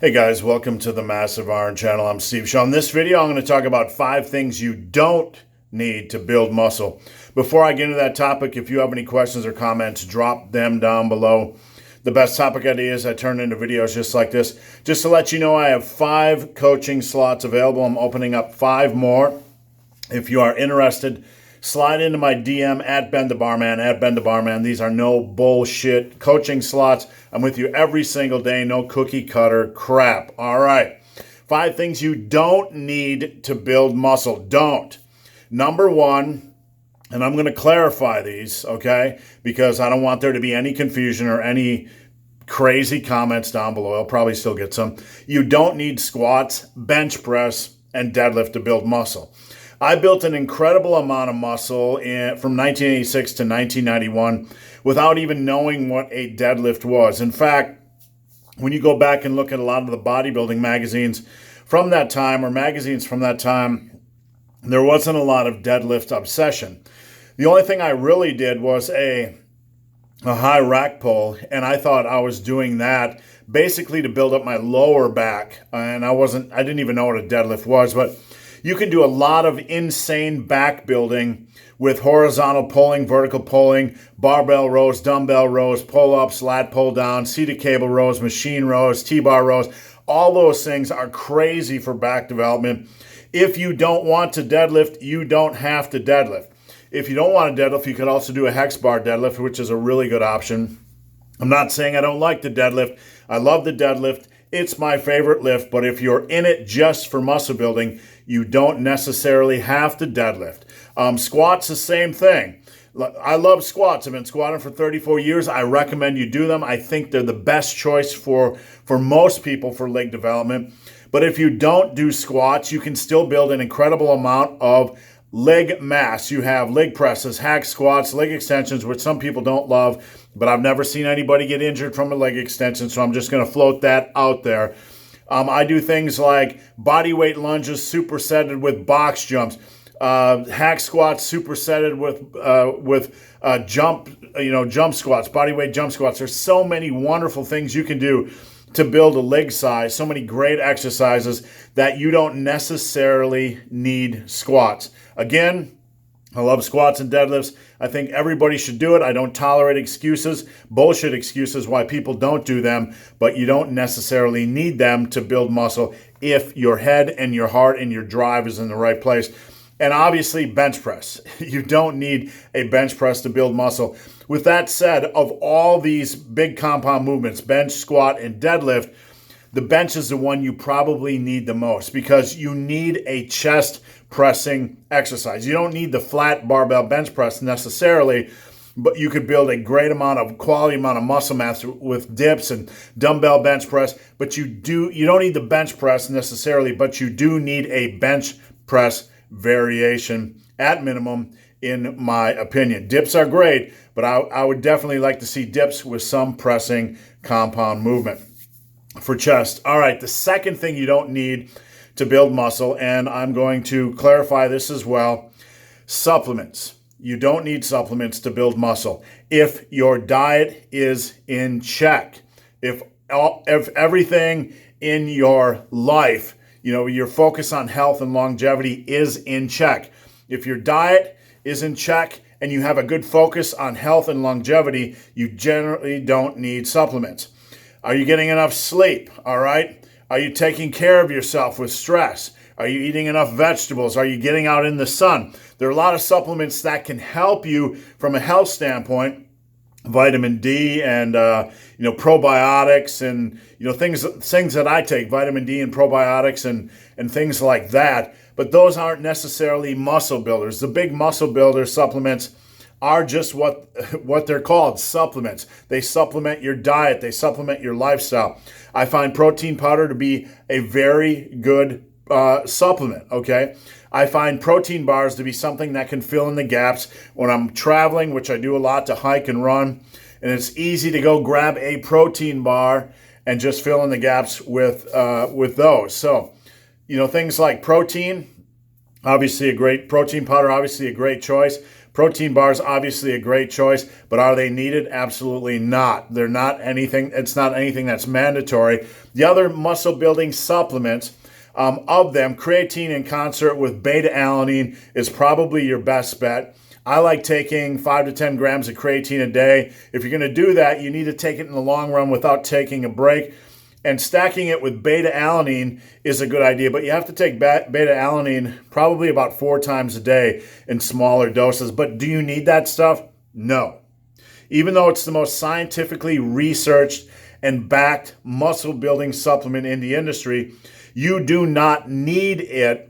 Hey guys, welcome to the Massive Iron Channel. I'm Steve Shaw. In this video, I'm going to talk about 5 things you don't need to build muscle. Before I get into that topic, if you have any questions or comments, drop them down below. The best topic ideas I turn into videos just like this. Just to let you know, I have 5 coaching slots available. I'm opening up 5 more. If you are interested, slide into my DM at Ben the Barman, at Ben the Barman. These are no bullshit coaching slots. I'm with you every single day, no cookie cutter crap. All right. 5 things you don't need to build muscle. Don't. Number 1, and I'm going to clarify these, okay, because I don't want there to be any confusion or any crazy comments down below. I'll probably still get some. You don't need squats, bench press, and deadlift to build muscle. I built an incredible amount of muscle from 1986 to 1991 without even knowing what a deadlift was. In fact, when you go back and look at a lot of the bodybuilding magazines from that time or magazines from that time, there wasn't a lot of deadlift obsession. The only thing I really did was a high rack pull, and I thought I was doing that basically to build up my lower back, and I didn't even know what a deadlift was, but you can do a lot of insane back building with horizontal pulling, vertical pulling, barbell rows, dumbbell rows, pull-ups, lat pull down, seated cable rows, machine rows, T-bar rows. All those things are crazy for back development. If you don't want to deadlift, you don't have to deadlift. If you don't want to deadlift, you could also do a hex bar deadlift, which is a really good option. I'm not saying I don't like the deadlift. I love the deadlift. It's my favorite lift, but if you're in it just for muscle building, you don't necessarily have to deadlift. Squats, the same thing. I love squats. I've been squatting for 34 years. I recommend you do them. I think they're the best choice for most people for leg development. But if you don't do squats, you can still build an incredible amount of leg mass. You have leg presses, hack squats, leg extensions, which some people don't love, but I've never seen anybody get injured from a leg extension, so I'm just going to float that out there. I do things like body weight lunges supersetted with box jumps, hack squats supersetted with jump squats, body weight jump squats. There's so many wonderful things you can do to build a leg size, so many great exercises that you don't necessarily need squats. Again, I love squats and deadlifts. I think everybody should do it. I don't tolerate excuses, bullshit excuses why people don't do them, but you don't necessarily need them to build muscle if your head and your heart and your drive is in the right place. And obviously, bench press. You don't need a bench press to build muscle. With that said, of all these big compound movements, bench, squat, and deadlift, the bench is the one you probably need the most because you need a chest pressing exercise. You don't need the flat barbell bench press necessarily, but you could build a great quality amount of muscle mass with dips and dumbbell bench press. But you don't need the bench press necessarily, but you do need a bench press variation at minimum, in my opinion. Dips are great, but I would definitely like to see dips with some pressing compound movement for chest. All right, the second thing you don't need to build muscle, and I'm going to clarify this as well, supplements. You don't need supplements to build muscle. If your diet is in check, if everything in your life, your focus on health and longevity is in check. If your diet is in check and you have a good focus on health and longevity, you generally don't need supplements. Are you getting enough sleep? All right. Are you taking care of yourself with stress? Are you eating enough vegetables? Are you getting out in the sun? There are a lot of supplements that can help you from a health standpoint. Vitamin D and probiotics and things that I take, vitamin D and probiotics and things like that. But those aren't necessarily muscle builders. The big muscle builder supplements are just what they're called, supplements. They supplement your diet. They supplement your lifestyle. I find protein powder to be a very good supplement, okay? I find protein bars to be something that can fill in the gaps when I'm traveling, which I do a lot to hike and run, and it's easy to go grab a protein bar and just fill in the gaps with those. So, things like protein, obviously a great protein powder, obviously a great choice, Protein bars, obviously a great choice, but are they needed? Absolutely not. They're not anything, it's not anything that's mandatory. The other muscle building supplements, of them, creatine in concert with beta-alanine is probably your best bet. I like taking 5 to 10 grams of creatine a day. If you're going to do that, you need to take it in the long run without taking a break. And stacking it with beta-alanine is a good idea, but you have to take beta-alanine probably about 4 times a day in smaller doses. But do you need that stuff? No. Even though it's the most scientifically researched and backed muscle building supplement in the industry, you do not need it.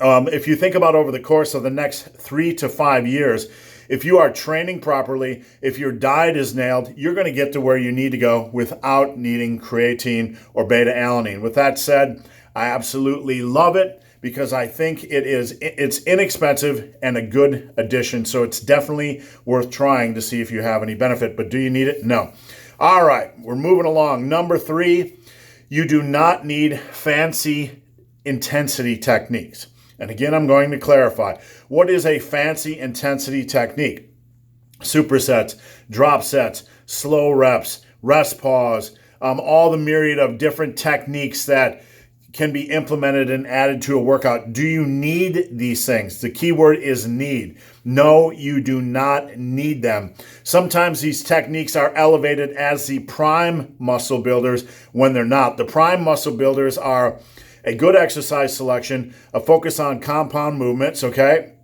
If you think about over the course of the next 3 to 5 years, if you are training properly, if your diet is nailed, you're going to get to where you need to go without needing creatine or beta-alanine. With that said, I absolutely love it because I think it's inexpensive and a good addition. So it's definitely worth trying to see if you have any benefit. But do you need it? No. All right, we're moving along. Number 3, you do not need fancy intensity techniques. And again, I'm going to clarify. What is a fancy intensity technique? Supersets, drop sets, slow reps, rest pause, all the myriad of different techniques that can be implemented and added to a workout. Do you need these things? The key word is need. No, you do not need them. Sometimes these techniques are elevated as the prime muscle builders when they're not. The prime muscle builders are a good exercise selection, a focus on compound movements, okay?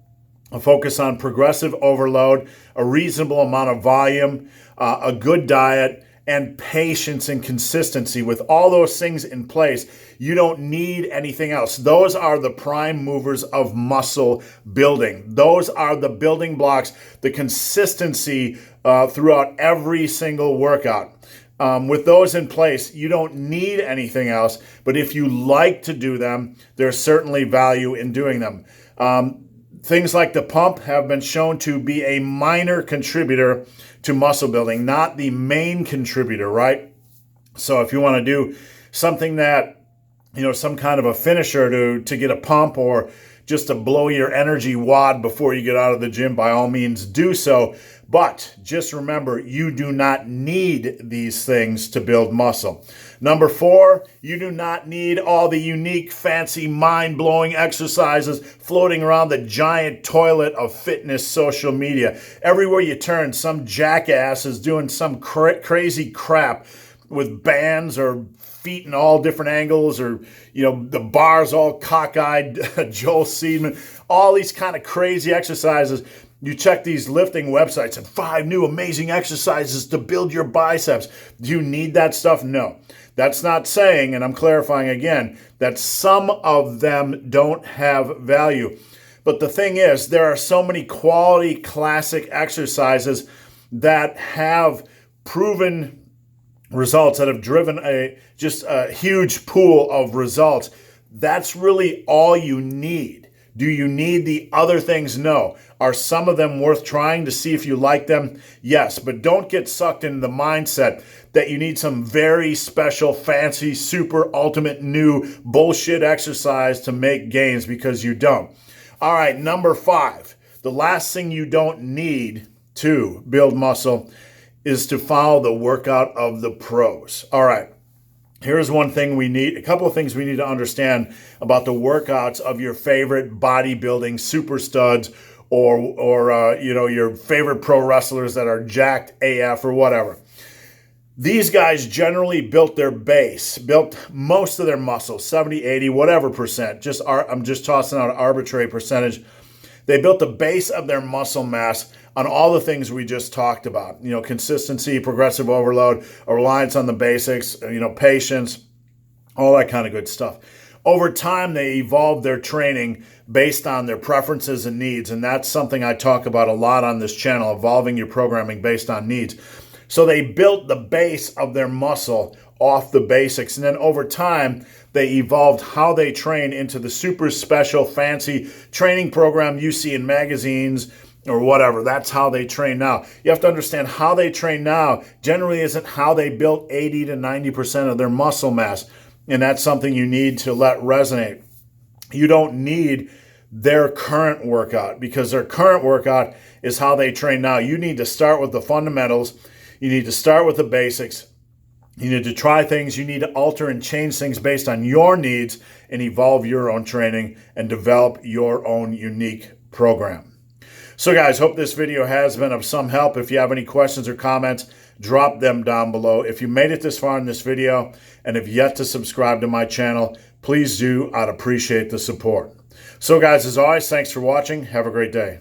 A focus on progressive overload, a reasonable amount of volume, a good diet, and patience and consistency. With all those things in place, you don't need anything else. Those are the prime movers of muscle building. Those are the building blocks, the consistency throughout every single workout. With those in place, you don't need anything else, but if you like to do them, there's certainly value in doing them. Things like the pump have been shown to be a minor contributor to muscle building, not the main contributor, right? So if you want to do something that, some kind of a finisher to get a pump or just to blow your energy wad before you get out of the gym, by all means do so. But just remember, you do not need these things to build muscle. Number 4, you do not need all the unique, fancy, mind-blowing exercises floating around the giant toilet of fitness social media. Everywhere you turn, some jackass is doing some crazy crap with bands or feet in all different angles, or the bars all cockeyed, Joel Seedman, all these kind of crazy exercises. You check these lifting websites and 5 new amazing exercises to build your biceps. Do you need that stuff? No. That's not saying, and I'm clarifying again, that some of them don't have value. But the thing is, there are so many quality classic exercises that have proven results, that have driven a huge pool of results. That's really all you need. Do you need the other things? No. Are some of them worth trying to see if you like them? Yes, but don't get sucked into the mindset that you need some very special, fancy, super ultimate new bullshit exercise to make gains, because you don't. All right, number 5. The last thing you don't need to build muscle is to follow the workout of the pros. All right. Here's a couple of things we need to understand about the workouts of your favorite bodybuilding super studs or your favorite pro wrestlers that are jacked AF or whatever. These guys generally built most of their muscle, 70, 80, whatever percent. I'm just tossing out an arbitrary percentage. They built the base of their muscle mass on all the things we just talked about. Consistency, progressive overload, a reliance on the basics, patience, all that kind of good stuff. Over time, they evolved their training based on their preferences and needs, and that's something I talk about a lot on this channel, evolving your programming based on needs. So they built the base of their muscle off the basics, and then over time, they evolved how they train into the super special, fancy training program you see in magazines or whatever. That's how they train now. You have to understand, how they train now generally isn't how they built 80 to 90% of their muscle mass. And that's something you need to let resonate. You don't need their current workout, because their current workout is how they train now. You need to start with the fundamentals. You need to start with the basics. You need to try things. You need to alter and change things based on your needs and evolve your own training and develop your own unique program. So guys, hope this video has been of some help. If you have any questions or comments, drop them down below. If you made it this far in this video and have yet to subscribe to my channel, please do. I'd appreciate the support. So guys, as always, thanks for watching. Have a great day.